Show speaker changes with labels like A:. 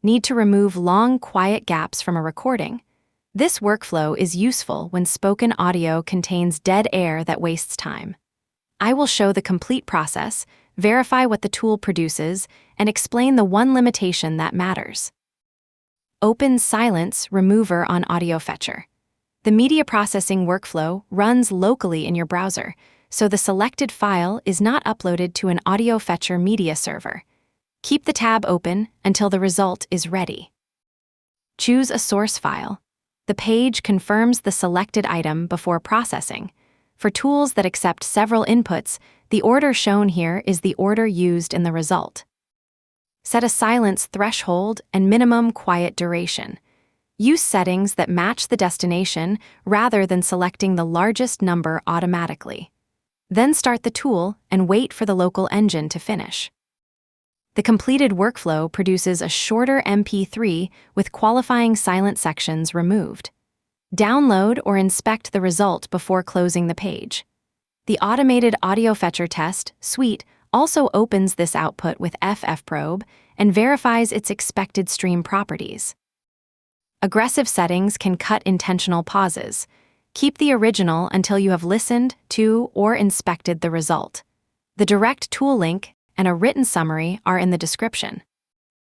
A: Need to remove long, quiet gaps from a recording? This workflow is useful when spoken audio contains dead air that wastes time. I will show the complete process, verify what the tool produces, and explain the one limitation that matters. Open Silence Remover on AudioFetcher. The media processing workflow runs locally in your browser, so the selected file is not uploaded to an AudioFetcher media server. Keep the tab open until the result is ready. Choose a source file. The page confirms the selected item before processing. For tools that accept several inputs, the order shown here is the order used in the result. Set a silence threshold and minimum quiet duration. Use settings that match the destination rather than selecting the largest number automatically. Then start the tool and wait for the local engine to finish. The completed workflow produces a shorter MP3 with qualifying silent sections removed. Download or inspect the result before closing the page. The automated AudioFetcher test suite also opens this output with FFprobe and verifies its expected stream properties. Aggressive settings can cut intentional pauses. Keep the original until you have listened to or inspected the result. The direct tool link and a written summary are in the description.